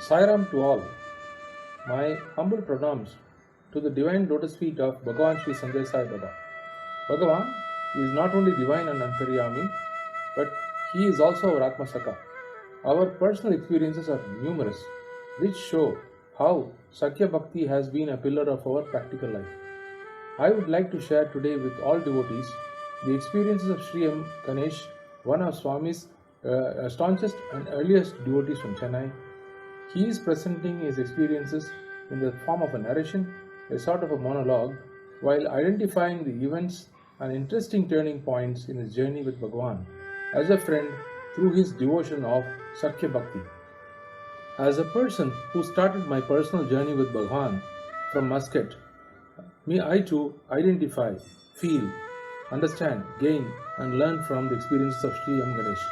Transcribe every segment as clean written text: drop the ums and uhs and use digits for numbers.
Sairam to all. My humble pranams to the divine lotus feet of Bhagavan Sri Sanjay Sai Baba. Bhagavan is not only divine and Antaryami, but he is also our Atma Saka. Our personal experiences are numerous, which show how Sakya Bhakti has been a pillar of our practical life. I would like to share today with all devotees the experiences of Sri M. Ganesh, one of Swami's staunchest and earliest devotees from Chennai. He is presenting his experiences in the form of a narration, a sort of a monologue, while identifying the events and interesting turning points in his journey with Bhagavan as a friend through his devotion of Sakya Bhakti. As a person who started my personal journey with Bhagavan from Muscat, may I too identify, feel, understand, gain, and learn from the experiences of Sri M. Ganesh.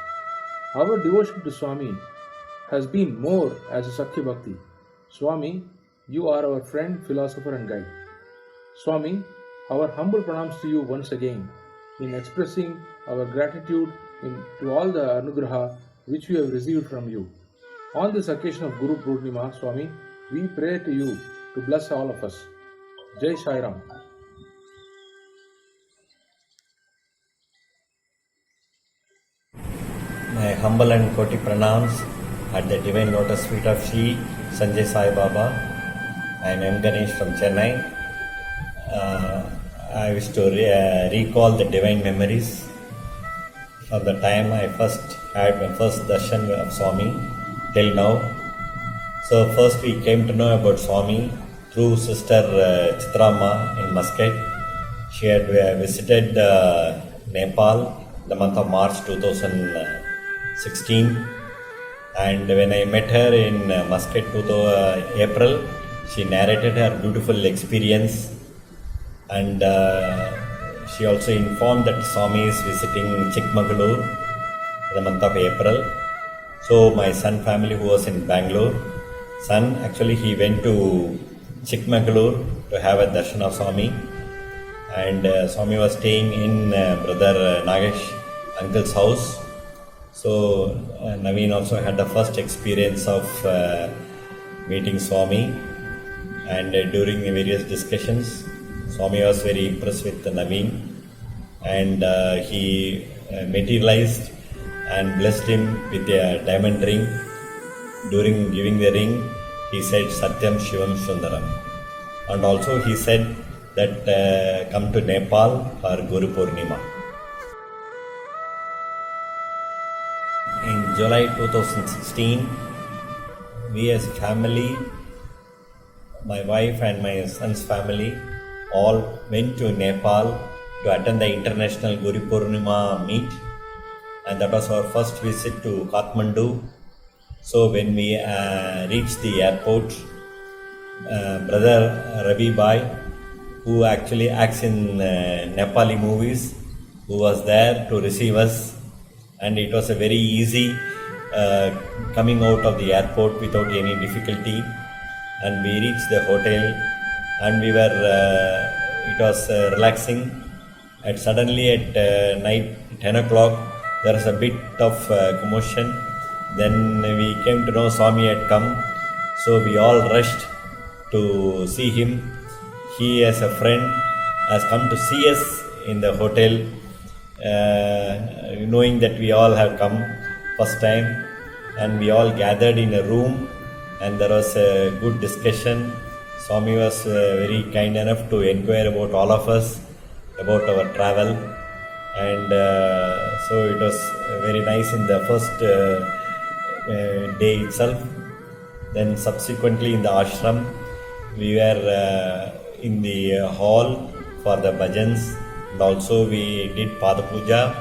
Our devotion to Swami has been more as a Sakya Bhakti. Swami, you are our friend, philosopher, and guide. Swami, our humble pranams to you once again in expressing our gratitude to all the anugraha which we have received from you. On this occasion of Guru Purnima, Swami, we pray to you to bless all of us. Jai Sai Ram. My humble and koti pranams at the divine lotus feet of Sri Sanjay Sai Baba. I am M. Ganesh from Chennai. I wish to recall the divine memories from the time I first had my first darshan of Swami till now. So first we came to know about Swami through Sister Chitrama in Muscat. She had visited Nepal the month of March 2016, and when I met her in Muscat April, she narrated her beautiful experience, and she also informed that Swami is visiting Chikmagalur in the month of April. So my son family who was in Bangalore, actually he went to Chikmagalur to have a darshan of Swami, and Swami was staying in brother Nagesh uncle's house. So Naveen also had the first experience of meeting Swami, and during the various discussions, Swami was very impressed with Naveen, and he materialized and blessed him with a diamond ring. During giving the ring, he said Satyam Shivam Sundaram, and also he said that come to Nepal for Guru Purnima. In July 2016, we as a family, my wife and my son's family, all went to Nepal to attend the International Guru Purnima meet, and that was our first visit to Kathmandu. So when we reached the airport, brother Ravi Bhai, who actually acts in Nepali movies, who was there to receive us, and it was a very easy coming out of the airport without any difficulty, and we reached the hotel, and we were it was relaxing, and suddenly at night 10 o'clock there was a bit of commotion. Then we came to know Swami had come, so we all rushed to see him. He as a friend has come to see us in the hotel, knowing that we all have come first time, and we all gathered in a room, and there was a good discussion. Swami was very kind enough to inquire about all of us, about our travel, and so it was very nice in the first day itself. Then subsequently in the ashram, we were in the hall for the bhajans, and also we did Pada Puja,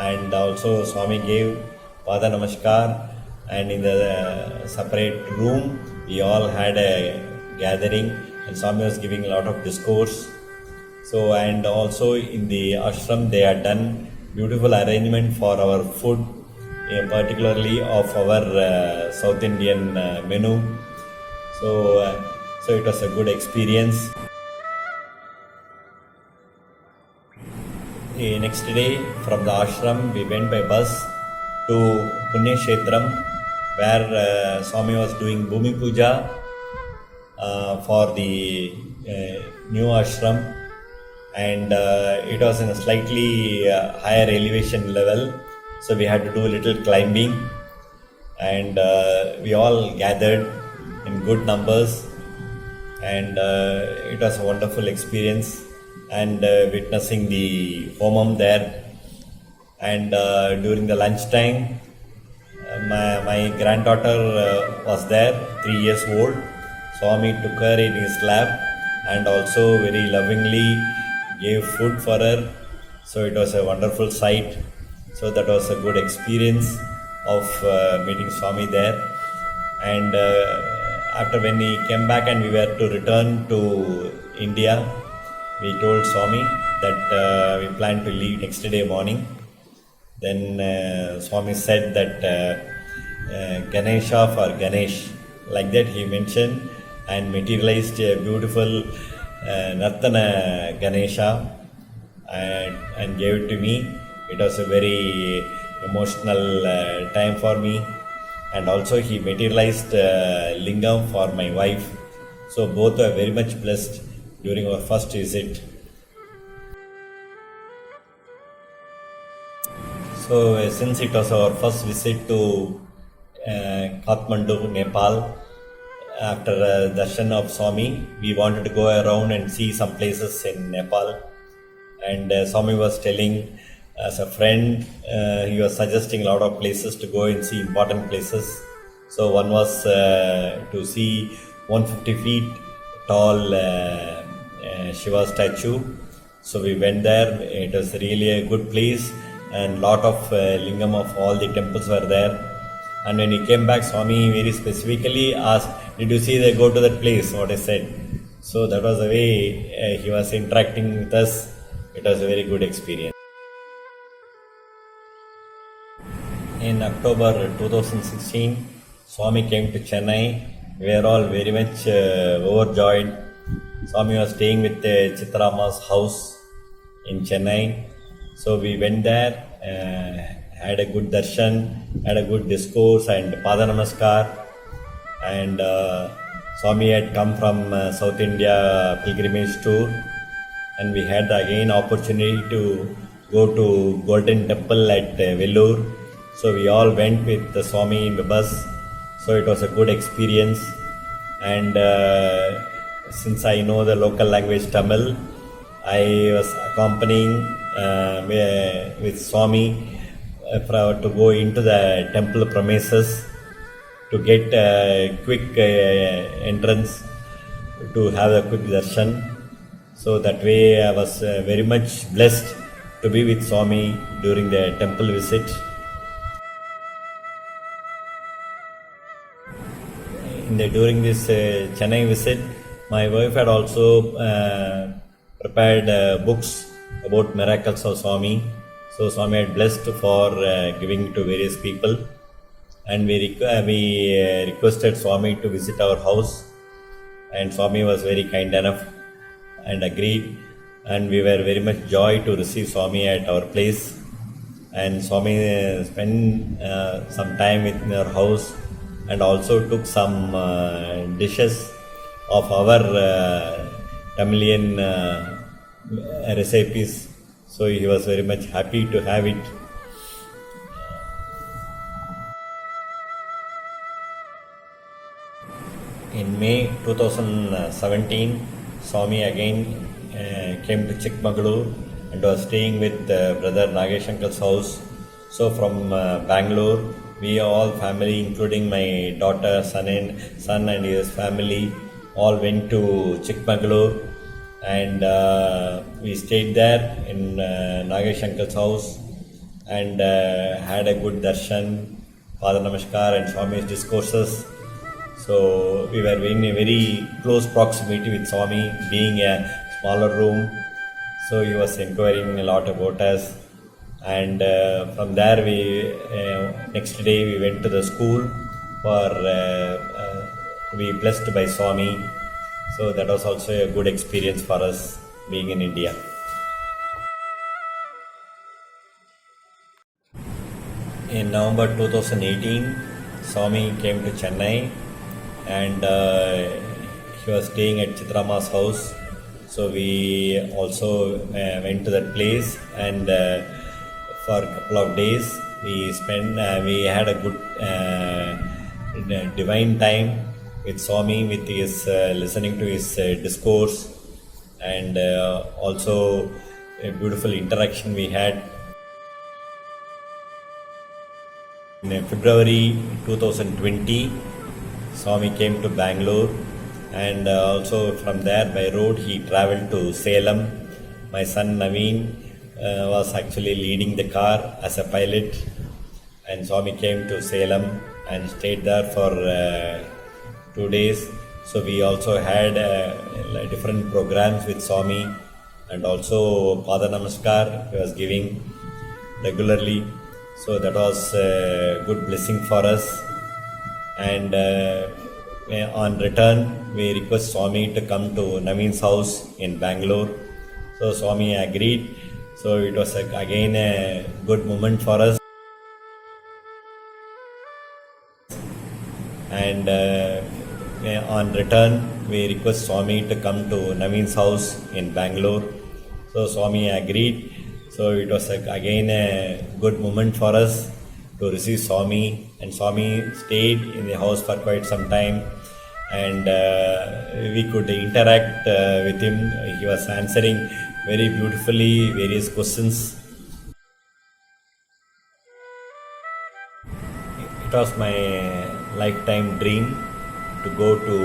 and also Swami gave Pada Namaskar, and in the separate room we all had a gathering, and Swami was giving a lot of discourse. So, and also in the ashram they had done beautiful arrangement for our food, particularly of our South Indian menu. So it was a good experience. The next day from the ashram we went by bus to Punya Kshetram, where Swami was doing Bhumi Puja for the new ashram, and it was in a slightly higher elevation level, so we had to do a little climbing, and we all gathered in good numbers, and it was a wonderful experience, and witnessing the homam there. And during the lunchtime, my granddaughter was there, 3 years old. Swami took her in his lap and also very lovingly gave food for her. So it was a wonderful sight. So that was a good experience of meeting Swami there. And after when he came back and we were to return to India, we told Swami that we plan to leave next day morning. Then Swami said that Ganesha for Ganesh, like that he mentioned, and materialized a beautiful Nartana Ganesha and gave it to me. It was a very emotional time for me, and also he materialized Lingam for my wife. So both were very much blessed during our first visit. So since it was our first visit to Kathmandu, Nepal, after darshan of Swami, we wanted to go around and see some places in Nepal. And Swami was telling, as a friend, he was suggesting a lot of places to go and see important places. So one was to see 150 feet tall Shiva statue. So we went there. It was really a good place, and lot of lingam of all the temples were there. And when he came back, Swami very specifically asked, "Did you see they go to that place?" What I said. So that was the way he was interacting with us. It was a very good experience. In October 2016, Swami came to Chennai. We were all very much overjoyed. Swami was staying with Chitrama's house in Chennai. So we went there, had a good darshan, had a good discourse and Pada Namaskar. And Swami had come from South India pilgrimage tour, and we had again opportunity to go to Golden Temple at Vellore. So we all went with the Swami in the bus. So it was a good experience. And since I know the local language Tamil, I was accompanying with Swami to go into the temple premises to get a quick entrance to have a quick darshan. So that way I was very much blessed to be with Swami during the temple visit. During this Chennai visit, my wife had also prepared books about miracles of Swami. So Swami had blessed for giving to various people, and we requested Swami to visit our house, and Swami was very kind enough and agreed, and we were very much joy to receive Swami at our place. And Swami spent some time in our house, and also took some dishes of our Tamilian recipes. So he was very much happy to have it. In May 2017, Swami again came to Chikmagalur and was staying with brother Nagesh Uncle's house. So from Bangalore, we all family, including my daughter, son and his family, all went to Chikmagalur, and we stayed there in Nagesh Uncle's house and had a good darshan, Pada Namaskar and Swami's discourses. So we were in a very close proximity with Swami, being a smaller room. So he was inquiring a lot about us. And from there, next day we went to the school for to be blessed by Swami. So that was also a good experience for us being in India. In November 2018, Swami came to Chennai and he was staying at Chitrama's house. So we also went to that place and for a couple of days we had a good divine time with Swami, with his listening to his discourse, and also a beautiful interaction we had. In February 2020, Swami came to Bangalore, and also from there by road he traveled to Salem. My son Naveen was actually leading the car as a pilot, and Swami came to Salem and stayed there for 2 days. So we also had different programs with Swami, and also Pada Namaskar he was giving regularly. So that was a good blessing for us. And on return, we request Swami to come to Naveen's house in Bangalore. So Swami agreed. So it was again a good moment for us. And on return, we request Swami to come to Naveen's house in Bangalore. So Swami agreed. So it was again a good moment for us to receive Swami, and Swami stayed in the house for quite some time, and we could interact with him. He was answering very beautifully various questions. It was my lifetime dream to go to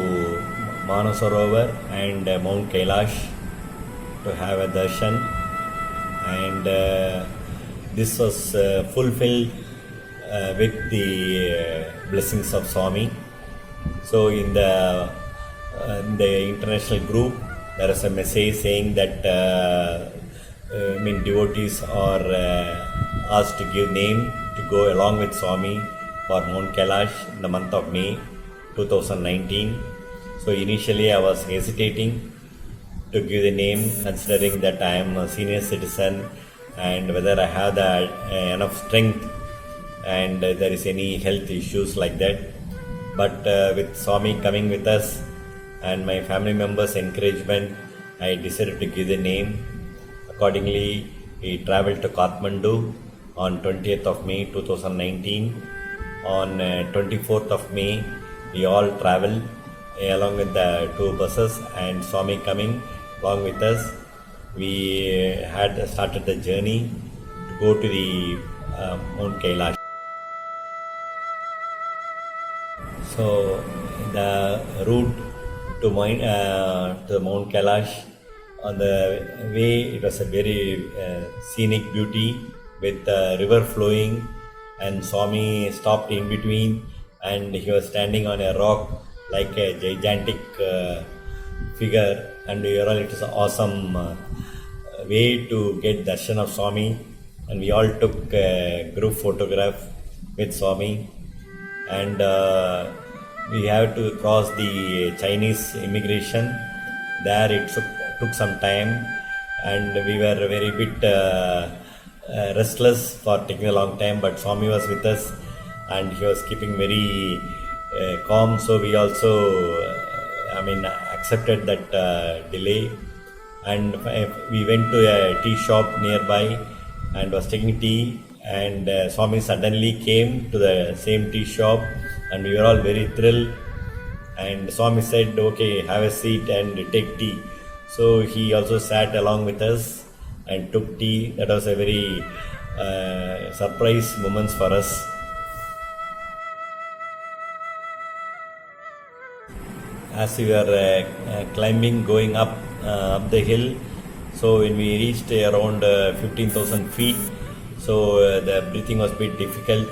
Manasarovar and Mount Kailash to have a darshan, and this was fulfilled with the blessings of Swami. So in the international group, there is a message saying that devotees are asked to give name to go along with Swami for Mount Kailash in the month of May 2019. So initially I was hesitating to give the name, considering that I am a senior citizen and whether I have the enough strength and there is any health issues like that. But with Swami coming with us and my family members' encouragement, I decided to give the name. Accordingly, we traveled to Kathmandu on 20th of May 2019. On 24th of May, we all traveled along with the 2 buses, and Swami coming along with us. We had started the journey to go to the Mount Kailash. So the route to Mount Kailash, on the way it was a very scenic beauty with the river flowing, and Swami stopped in between and he was standing on a rock like a gigantic figure, and it was an awesome way to get darshan of Swami, and we all took a group photograph with Swami, and we have to cross the Chinese immigration. There it took some time, and we were very bit restless for taking a long time, but Swami was with us and he was keeping very calm. So we also accepted that delay, and we went to a tea shop nearby and was taking tea, and Swami suddenly came to the same tea shop, and we were all very thrilled, and Swami said, okay, have a seat and take tea. So he also sat along with us and took tea. That was a very surprise moments for us. As we were climbing, going up the hill, so when we reached around 15,000 feet, so the breathing was a bit difficult,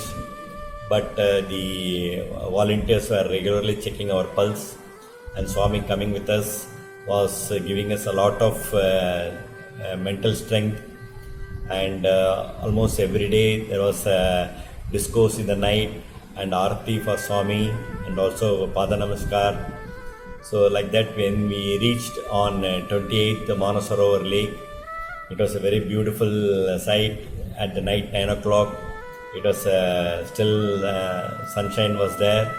but the volunteers were regularly checking our pulse, and Swami coming with us was giving us a lot of mental strength, and almost every day there was a discourse in the night and arati for Swami, and also Pada Namaskar. So like that, when we reached on 28th Manasarovar Lake, it was a very beautiful sight at the night 9 o'clock. It was still sunshine was there.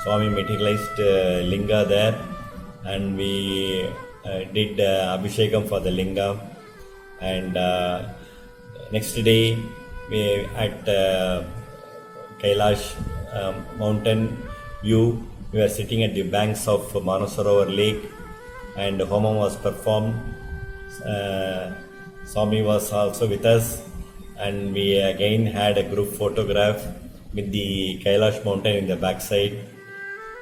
Swami materialized linga there, and we did abhishekam for the linga. And next day, we at Kailash mountain view, we were sitting at the banks of Manasarovar lake, and Homam was performed. Swami was also with us, and we again had a group photograph with the Kailash mountain in the backside.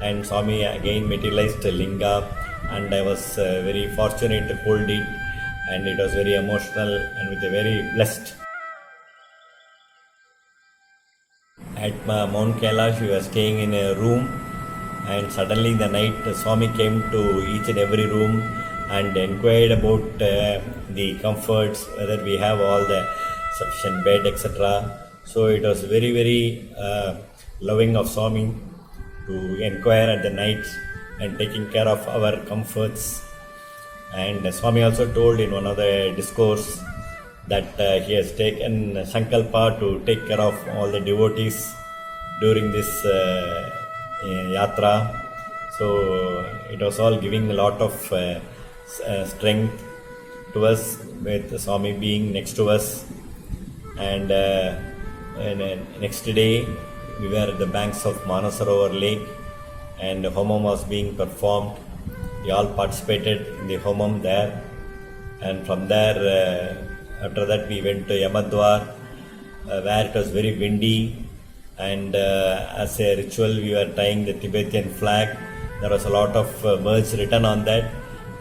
And Swami again materialized the linga, and I was very fortunate to hold it, and it was very emotional and with a very blessed. At Mount Kailash, we were staying in a room, and suddenly in the night, Swami came to each and every room and inquired about the comforts, whether we have all the sufficient bed, etc. So it was very, very loving of Swami to inquire at the night and taking care of our comforts. And Swami also told in one of the discourse that he has taken Sankalpa to take care of all the devotees during this yatra. So it was all giving a lot of strength to us, with Swami being next to us. And next day, we were at the banks of Manasarovar lake, and Homam was being performed. We all participated in the Homam there, and from there, after that, we went to Yamadwar, where it was very windy, and as a ritual, we were tying the Tibetan flag. There was a lot of words written on that,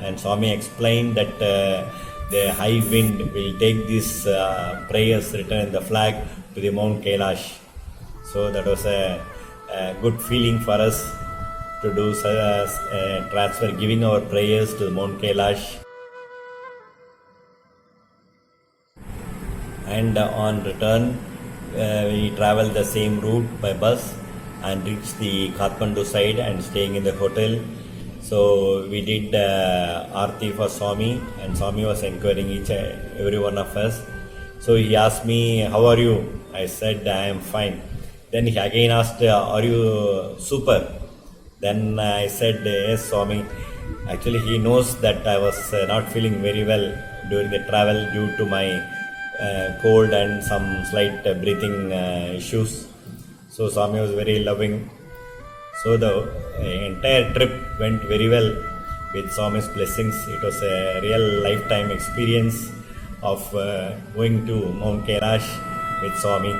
and Swami explained that the high wind will take these prayers written in the flag to the Mount Kailash. So that was a good feeling for us to do transfer, giving our prayers to the Mount Kailash. And on return, we traveled the same route by bus and reached the Kathmandu side and staying in the hotel. So we did Aarti for Swami, and Swami was encouraging every one of us. So he asked me, "How are you?" I said, "I am fine." Then he again asked, "Are you super?" Then I said, "Yes, Swami." Actually, he knows that I was not feeling very well during the travel due to my cold and some slight breathing issues. So Swami was very loving. So the entire trip went very well with Swami's blessings. It was a real lifetime experience of going to Mount Kailash with Swami.